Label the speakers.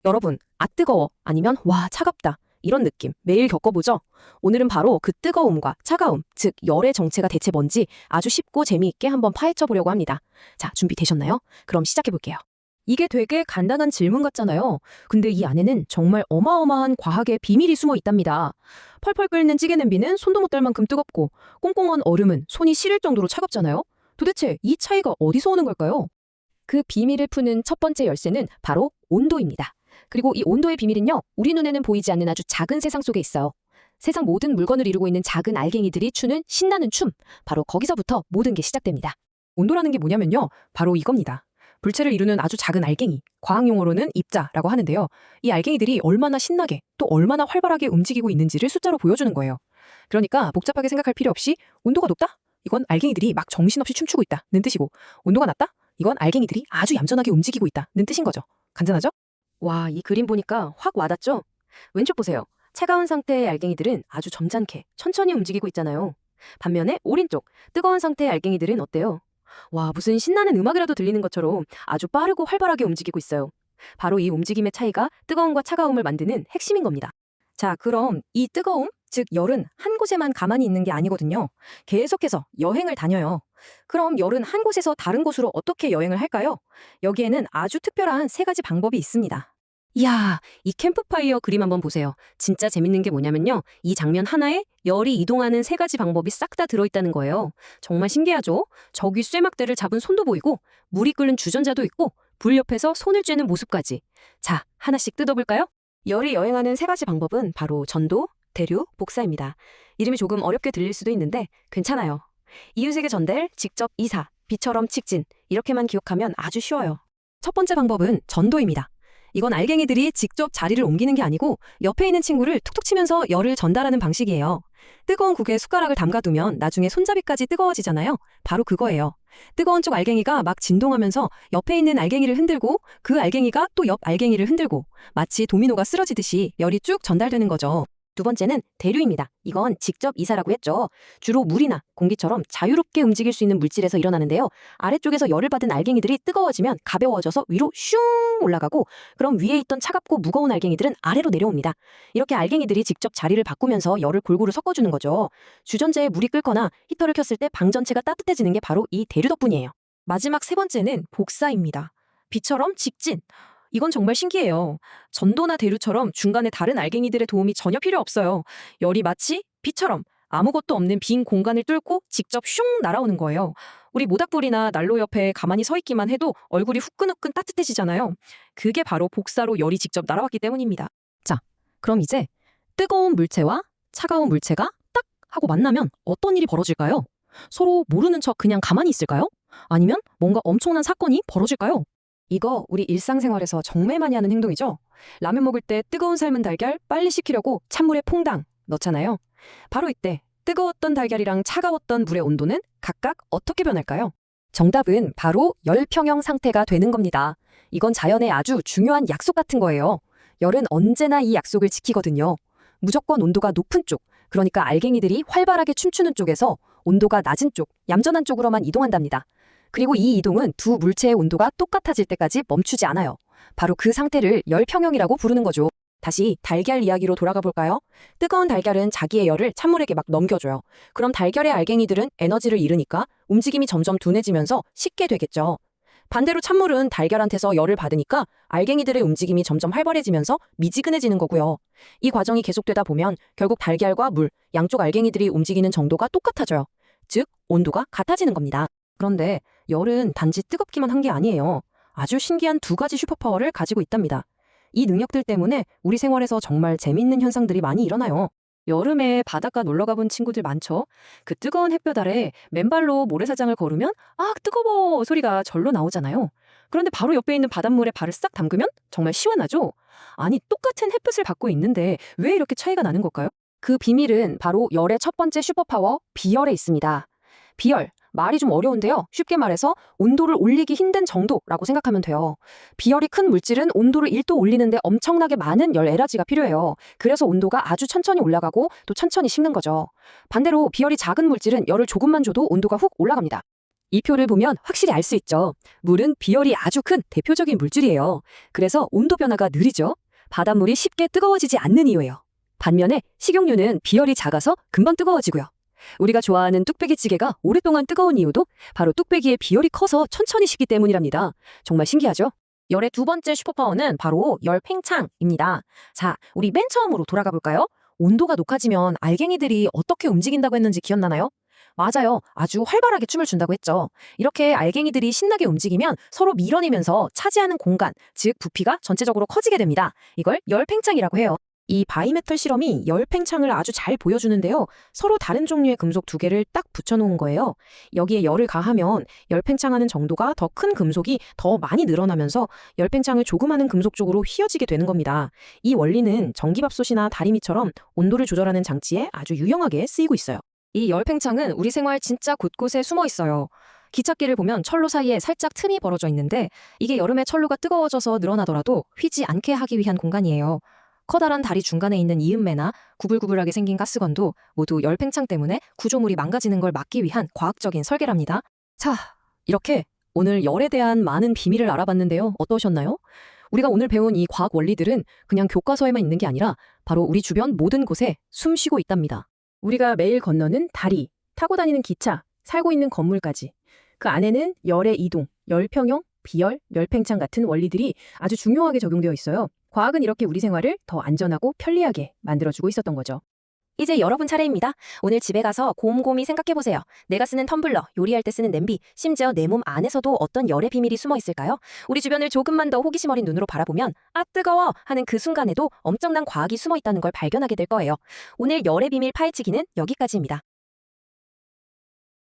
Speaker 1: 여러분, 아 뜨거워 아니면 와 차갑다 이런 느낌 매일 겪어보죠? 오늘은 바로 그 뜨거움과 차가움, 즉 열의 정체가 대체 뭔지 아주 쉽고 재미있게 한번 파헤쳐 보려고 합니다. 자, 준비되셨나요? 그럼 시작해 볼게요. 이게 되게 간단한 질문 같잖아요. 근데 이 안에는 정말 어마어마한 과학의 비밀이 숨어 있답니다. 펄펄 끓는 찌개 냄비는 손도 못 댈 만큼 뜨겁고 꽁꽁한 얼음은 손이 시릴 정도로 차갑잖아요. 도대체 이 차이가 어디서 오는 걸까요? 그 비밀을 푸는 첫 번째 열쇠는 바로 온도입니다. 그리고 이 온도의 비밀은요, 우리 눈에는 보이지 않는 아주 작은 세상 속에 있어요. 세상 모든 물건을 이루고 있는 작은 알갱이들이 추는 신나는 춤. 바로 거기서부터 모든 게 시작됩니다. 온도라는 게 뭐냐면요, 바로 이겁니다. 불체를 이루는 아주 작은 알갱이, 과학 용어로는 입자라고 하는데요. 이 알갱이들이 얼마나 신나게 또 얼마나 활발하게 움직이고 있는지를 숫자로 보여주는 거예요. 그러니까 복잡하게 생각할 필요 없이 온도가 높다? 이건 알갱이들이 막 정신없이 춤추고 있다는 뜻이고, 온도가 낮다? 이건 알갱이들이 아주 얌전하게 움직이고 있다는 뜻인 거죠. 간단하죠? 와, 이 그림 보니까 확 와닿죠? 왼쪽 보세요. 차가운 상태의 알갱이들은 아주 점잖게 천천히 움직이고 있잖아요. 반면에 오른쪽 뜨거운 상태의 알갱이들은 어때요? 와, 무슨 신나는 음악이라도 들리는 것처럼 아주 빠르고 활발하게 움직이고 있어요. 바로 이 움직임의 차이가 뜨거움과 차가움을 만드는 핵심인 겁니다. 자, 그럼 이 뜨거움, 즉 열은 한 곳에만 가만히 있는 게 아니거든요. 계속해서 여행을 다녀요. 그럼 열은 한 곳에서 다른 곳으로 어떻게 여행을 할까요? 여기에는 아주 특별한 세 가지 방법이 있습니다. 이야, 이 캠프파이어 그림 한번 보세요. 진짜 재밌는 게 뭐냐면요, 이 장면 하나에 열이 이동하는 세 가지 방법이 싹 다 들어있다는 거예요. 정말 신기하죠? 저기 쇠막대를 잡은 손도 보이고, 물이 끓는 주전자도 있고, 불 옆에서 손을 쬐는 모습까지. 자, 하나씩 뜯어볼까요? 열이 여행하는 세 가지 방법은 바로 전도, 대류, 복사입니다. 이름이 조금 어렵게 들릴 수도 있는데 괜찮아요. 이웃에게 전달, 직접 이사, 비처럼 직진, 이렇게만 기억하면 아주 쉬워요. 첫 번째 방법은 전도입니다. 이건 알갱이들이 직접 자리를 옮기는 게 아니고 옆에 있는 친구를 툭툭 치면서 열을 전달하는 방식이에요. 뜨거운 국에 숟가락을 담가두면 나중에 손잡이까지 뜨거워지잖아요. 바로 그거예요. 뜨거운 쪽 알갱이가 막 진동하면서 옆에 있는 알갱이를 흔들고, 그 알갱이가 또 옆 알갱이를 흔들고, 마치 도미노가 쓰러지듯이 열이 쭉 전달되는 거죠. 두 번째는 대류입니다. 이건 직접 이사라고 했죠. 주로 물이나 공기처럼 자유롭게 움직일 수 있는 물질에서 일어나는데요. 아래쪽에서 열을 받은 알갱이들이 뜨거워지면 가벼워져서 위로 슝 올라가고, 그럼 위에 있던 차갑고 무거운 알갱이들은 아래로 내려옵니다. 이렇게 알갱이들이 직접 자리를 바꾸면서 열을 골고루 섞어주는 거죠. 주전자에 물이 끓거나 히터를 켰을 때 방 전체가 따뜻해지는 게 바로 이 대류 덕분이에요. 마지막 세 번째는 복사입니다. 비처럼 직진. 이건 정말 신기해요. 전도나 대류처럼 중간에 다른 알갱이들의 도움이 전혀 필요 없어요. 열이 마치 비처럼 아무것도 없는 빈 공간을 뚫고 직접 슝 날아오는 거예요. 우리 모닥불이나 난로 옆에 가만히 서 있기만 해도 얼굴이 후끈후끈 따뜻해지잖아요. 그게 바로 복사로 열이 직접 날아왔기 때문입니다. 자, 그럼 이제 뜨거운 물체와 차가운 물체가 딱 하고 만나면 어떤 일이 벌어질까요? 서로 모르는 척 그냥 가만히 있을까요? 아니면 뭔가 엄청난 사건이 벌어질까요? 이거 우리 일상생활에서 정말 많이 하는 행동이죠? 라면 먹을 때 뜨거운 삶은 달걀 빨리 식히려고 찬물에 퐁당 넣잖아요. 바로 이때 뜨거웠던 달걀이랑 차가웠던 물의 온도는 각각 어떻게 변할까요? 정답은 바로 열평형 상태가 되는 겁니다. 이건 자연의 아주 중요한 약속 같은 거예요. 열은 언제나 이 약속을 지키거든요. 무조건 온도가 높은 쪽, 그러니까 알갱이들이 활발하게 춤추는 쪽에서 온도가 낮은 쪽, 얌전한 쪽으로만 이동한답니다. 그리고 이 이동은 두 물체의 온도가 똑같아질 때까지 멈추지 않아요. 바로 그 상태를 열평형이라고 부르는 거죠. 다시 달걀 이야기로 돌아가 볼까요? 뜨거운 달걀은 자기의 열을 찬물에게 막 넘겨줘요. 그럼 달걀의 알갱이들은 에너지를 잃으니까 움직임이 점점 둔해지면서 식게 되겠죠. 반대로 찬물은 달걀한테서 열을 받으니까 알갱이들의 움직임이 점점 활발해지면서 미지근해지는 거고요. 이 과정이 계속되다 보면 결국 달걀과 물, 양쪽 알갱이들이 움직이는 정도가 똑같아져요. 즉, 온도가 같아지는 겁니다. 그런데 열은 단지 뜨겁기만 한 게 아니에요. 아주 신기한 두 가지 슈퍼파워를 가지고 있답니다. 이 능력들 때문에 우리 생활에서 정말 재밌는 현상들이 많이 일어나요. 여름에 바닷가 놀러 가본 친구들 많죠? 그 뜨거운 햇볕 아래 맨발로 모래사장을 걸으면 아, 뜨거워 소리가 절로 나오잖아요. 그런데 바로 옆에 있는 바닷물에 발을 싹 담그면 정말 시원하죠? 아니, 똑같은 햇볕을 받고 있는데 왜 이렇게 차이가 나는 걸까요? 그 비밀은 바로 열의 첫 번째 슈퍼파워, 비열에 있습니다. 비열, 말이 좀 어려운데요. 쉽게 말해서 온도를 올리기 힘든 정도라고 생각하면 돼요. 비열이 큰 물질은 온도를 1도 올리는데 엄청나게 많은 열 에너지가 필요해요. 그래서 온도가 아주 천천히 올라가고 또 천천히 식는 거죠. 반대로 비열이 작은 물질은 열을 조금만 줘도 온도가 훅 올라갑니다.
Speaker 2: 이 표를 보면 확실히 알 수 있죠. 물은 비열이 아주 큰 대표적인 물질이에요. 그래서 온도 변화가 느리죠. 바닷물이 쉽게 뜨거워지지 않는 이유예요. 반면에 식용유는 비열이 작아서 금방 뜨거워지고요. 우리가 좋아하는 뚝배기찌개가 오랫동안 뜨거운 이유도 바로 뚝배기의 비열이 커서 천천히 식기 때문이랍니다. 정말 신기하죠?
Speaker 1: 열의 두 번째 슈퍼파워는 바로 열 팽창입니다. 자, 우리 맨 처음으로 돌아가 볼까요? 온도가 높아지면 알갱이들이 어떻게 움직인다고 했는지 기억나나요? 맞아요. 아주 활발하게 춤을 춘다고 했죠. 이렇게 알갱이들이 신나게 움직이면 서로 밀어내면서 차지하는 공간, 즉 부피가 전체적으로 커지게 됩니다. 이걸 열 팽창이라고 해요. 이 바이메탈 실험이 열 팽창을 아주 잘 보여주는데요. 서로 다른 종류의 금속 두 개를 딱 붙여놓은 거예요. 여기에 열을 가하면 열 팽창하는 정도가 더 큰 금속이 더 많이 늘어나면서 열 팽창을 조그마한 금속 쪽으로 휘어지게 되는 겁니다. 이 원리는 전기밥솥이나 다리미처럼 온도를 조절하는 장치에 아주 유용하게 쓰이고 있어요.
Speaker 2: 이 열팽창은 우리 생활 진짜 곳곳에 숨어 있어요. 기찻길을 보면 철로 사이에 살짝 틈이 벌어져 있는데 이게 여름에 철로가 뜨거워져서 늘어나더라도 휘지 않게 하기 위한 공간이에요. 커다란 다리 중간에 있는 이음매나 구불구불하게 생긴 가스관도 모두 열팽창 때문에 구조물이 망가지는 걸 막기 위한 과학적인 설계랍니다.
Speaker 1: 자, 이렇게 오늘 열에 대한 많은 비밀을 알아봤는데요. 어떠셨나요? 우리가 오늘 배운 이 과학 원리들은 그냥 교과서에만 있는 게 아니라 바로 우리 주변 모든 곳에 숨쉬고 있답니다. 우리가 매일 건너는 다리, 타고 다니는 기차, 살고 있는 건물까지. 그 안에는 열의 이동, 열평형, 비열, 열팽창 같은 원리들이 아주 중요하게 적용되어 있어요. 과학은 이렇게 우리 생활을 더 안전하고 편리하게 만들어주고 있었던 거죠. 이제 여러분 차례입니다. 오늘 집에 가서 곰곰이 생각해보세요. 내가 쓰는 텀블러, 요리할 때 쓰는 냄비, 심지어 내 몸 안에서도 어떤 열의 비밀이 숨어 있을까요? 우리 주변을 조금만 더 호기심 어린 눈으로 바라보면 아 뜨거워 하는 그 순간에도 엄청난 과학이 숨어 있다는 걸 발견하게 될 거예요. 오늘 열의 비밀 파헤치기는 여기까지입니다.